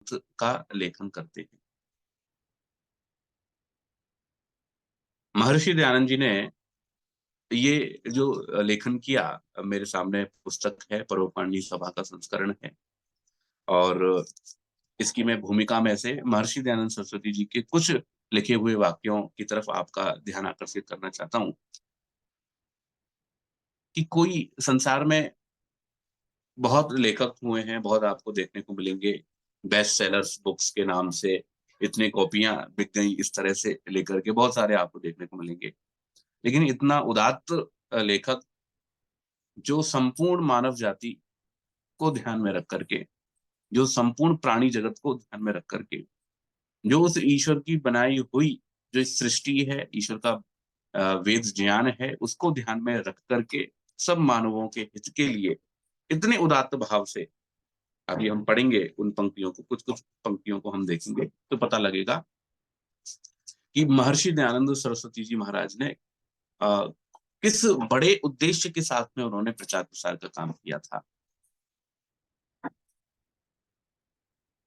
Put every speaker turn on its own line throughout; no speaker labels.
का लेखन करते हैं। महर्षि दयानंद जी ने ये जो लेखन किया, मेरे सामने पुस्तक है, पर्वकांडी सभा का संस्करण है। और इसकी मैं भूमिका में से महर्षि दयानंद सरस्वती जी के कुछ लिखे हुए वाक्यों की तरफ आपका ध्यान आकर्षित करना चाहता हूं कि कोई संसार में बहुत लेखक हुए हैं, बहुत आपको देखने को मिलेंगे, बेस्ट सेलर्स बुक्स के नाम से इतनी कॉपियां बिक गई, इस तरह से लेकर के बहुत सारे आपको देखने को मिलेंगे। लेकिन इतना उदात्त लेखक जो संपूर्ण मानव जाति को ध्यान में रख करके, जो संपूर्ण प्राणी जगत को ध्यान में रख करके, जो उस ईश्वर की बनाई हुई जो इस सृष्टि है, ईश्वर का वेद ज्ञान है, उसको ध्यान में रख करके सब मानवों के हित के लिए इतने उदात्त भाव से, अभी हम पढ़ेंगे उन पंक्तियों को, कुछ कुछ पंक्तियों को हम देखेंगे तो पता लगेगा कि महर्षि दयानंद सरस्वती जी महाराज ने अ, किस बड़े उद्देश्य के साथ में उन्होंने प्रचार प्रसार का काम किया था।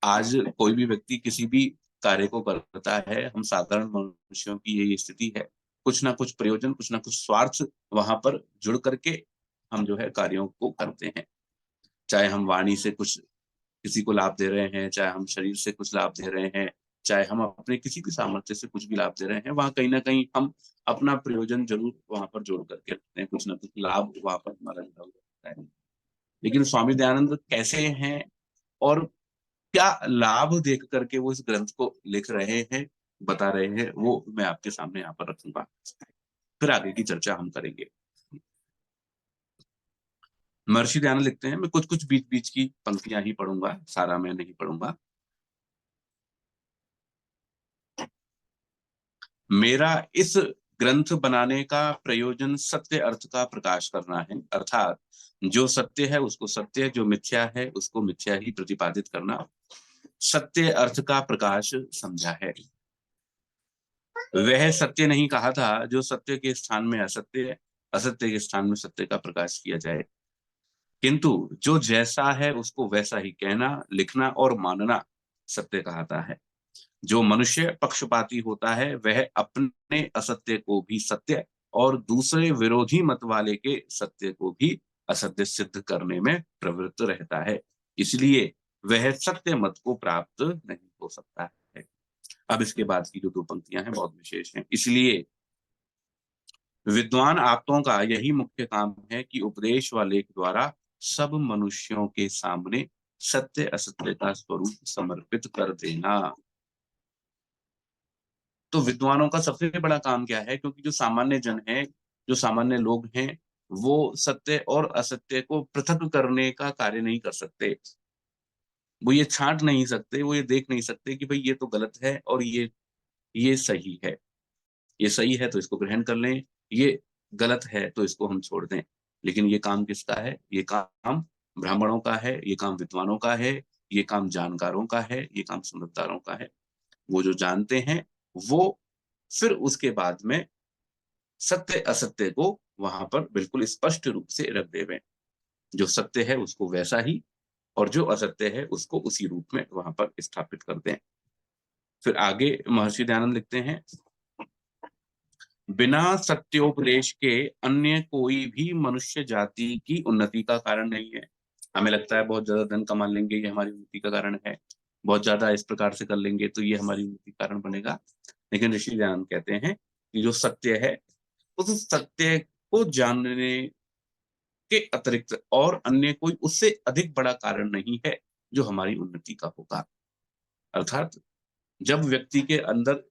आज कोई भी व्यक्ति किसी भी कार्य को करता है, हम साधारण मनुष्यों की यही स्थिति है, कुछ ना कुछ प्रयोजन, कुछ ना कुछ स्वार्थ वहां पर जुड़ करके हम जो है कार्यों को करते हैं। चाहे हम वाणी से कुछ किसी को लाभ दे रहे हैं, चाहे हम शरीर से कुछ लाभ दे रहे हैं, चाहे हम अपने किसी भी सामर्थ्य से कुछ भी लाभ दे रहे हैं, वहां कहीं ना कहीं हम अपना प्रयोजन जरूर वहां पर जोड़ करके रखते हैं, कुछ ना कुछ लाभ वहां पर हमारा जुड़ा हुआ रहता है। लेकिन स्वामी दयानंद कैसे हैं और क्या लाभ देख करके वो इस ग्रंथ को लिख रहे हैं, बता रहे हैं, वो मैं आपके सामने यहाँ पर रखूंगा, फिर आगे की चर्चा हम करेंगे। महर्षि दयानंद लिखते हैं, मैं कुछ कुछ बीच बीच की पंक्तियां ही पढ़ूंगा, सारा मैं नहीं पढ़ूंगा। मेरा इस ग्रंथ बनाने का प्रयोजन सत्य अर्थ का प्रकाश करना है, अर्थात जो सत्य है उसको सत्य, जो मिथ्या है उसको मिथ्या ही प्रतिपादित करना, सत्य अर्थ का प्रकाश समझा है। वह सत्य नहीं कहा था जो सत्य के स्थान में असत्य, असत्य के स्थान में सत्य का प्रकाश किया जाए, किंतु जो जैसा है उसको वैसा ही कहना, लिखना और मानना सत्य कहता है। जो मनुष्य पक्षपाती होता है वह अपने असत्य को भी सत्य और दूसरे विरोधी मत वाले के सत्य को भी असत्य सिद्ध करने में प्रवृत्त रहता है, इसलिए वह सत्य मत को प्राप्त नहीं हो सकता है। अब इसके बाद की जो दो पंक्तियां हैं बहुत विशेष हैं। इसलिए विद्वान आप्तों का यही मुख्य काम है कि उपदेश व लेख द्वारा सब मनुष्यों के सामने सत्य असत्य का स्वरूप समर्पित कर देना। तो विद्वानों का सबसे बड़ा काम क्या है, क्योंकि जो सामान्य जन है, जो सामान्य लोग हैं, वो सत्य और असत्य को पृथक करने का कार्य नहीं कर सकते, वो ये छांट नहीं सकते, वो ये देख नहीं सकते कि भाई ये तो गलत है और ये सही है, ये सही है तो इसको ग्रहण कर लें, ये गलत है तो इसको हम छोड़ दें। लेकिन ये काम किसका है? ये काम ब्राह्मणों का है, ये काम विद्वानों का है, ये काम जानकारों का है, ये काम समझदारों का है। वो जो जानते हैं वो फिर उसके बाद में सत्य असत्य को वहां पर बिल्कुल स्पष्ट रूप से रख देवे, जो सत्य है उसको वैसा ही और जो असत्य है उसको उसी रूप में वहां पर स्थापित कर दें। फिर आगे महर्षि दयानंद लिखते हैं, बिना सत्योपदेश के अन्य कोई भी मनुष्य जाति की उन्नति का कारण नहीं है। हमें लगता है बहुत ज्यादा धन कमा लेंगे ये हमारी उन्नति का कारण है, बहुत ज्यादा इस प्रकार से कर लेंगे तो ये हमारी उन्नति का कारण बनेगा। लेकिन ऋषि दयानंद कहते हैं कि जो सत्य है उस सत्य को जानने के अतिरिक्त और अन्य कोई उससे अधिक बड़ा कारण नहीं है जो हमारी उन्नति का होगा। अर्थात जब व्यक्ति के अंदर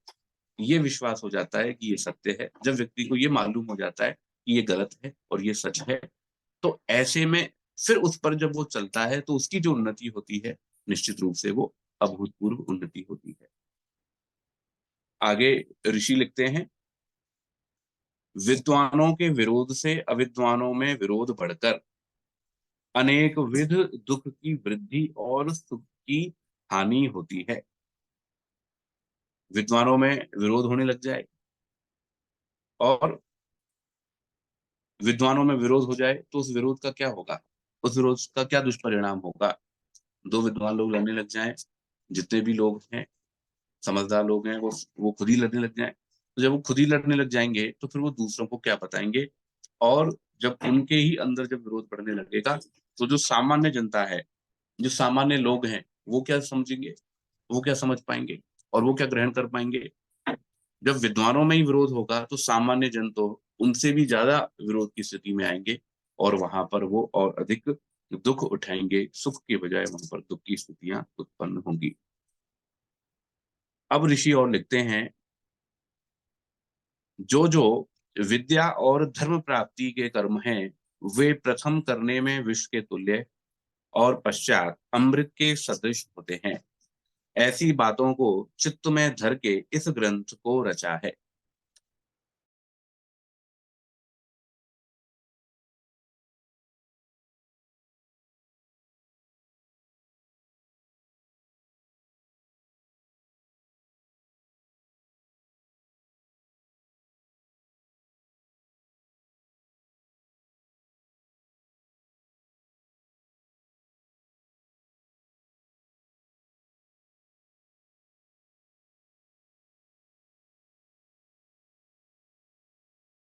ये विश्वास हो जाता है कि ये सत्य है, जब व्यक्ति को ये मालूम हो जाता है कि ये गलत है और ये सच है, तो ऐसे में फिर उस पर जब वो चलता है तो उसकी जो उन्नति होती है निश्चित रूप से वो अभूतपूर्व उन्नति होती है। आगे ऋषि लिखते हैं, विद्वानों के विरोध से अविद्वानों में विरोध बढ़कर अनेक विध दुख की वृद्धि और सुख की हानि होती है। विद्वानों में विरोध होने लग जाए और विद्वानों में विरोध हो जाए तो उस विरोध का क्या होगा, उस विरोध का क्या दुष्परिणाम होगा। दो विद्वान लोग लड़ने लग जाएं जितने भी लोग हैं, समझदार लोग हैं, वो खुद ही लड़ने लग जाएँ। तो जब वो खुद ही लड़ने लग जाएँगे, तो फिर वो दूसरों को क्या बताएँगे? और जब उनके ही अंदर जब विरोध बढ़ने लगेगा, तो जो सामान्य जनता है, जो सामान्य लोग हैं, वो क्या समझेंगे? वो क्या समझ पाएँगे? और वो क्या ग्रहण कर पाएँगे? जब विद्वानों में ही विरोध होगा, तो सामान्य जन तो उनसे भी ज़्यादा विरोध की स्थिति में आएँगे और वहाँ पर वो और अधिक दुःख उठाएँगे, सुख के बजाय वहाँ पर दुःख की स्थितियाँ उत्पन्न होंगी। अब ऋषि और लिखते हैं, जो विद्या और धर्म प्राप्ति के कर्म हैं, वे प्रथम करने में विष के तुल्य और पश्चात अमृत के सदृश होते हैं। ऐसी बातों को चित्त में धर के इस ग्रंथ को रचा है।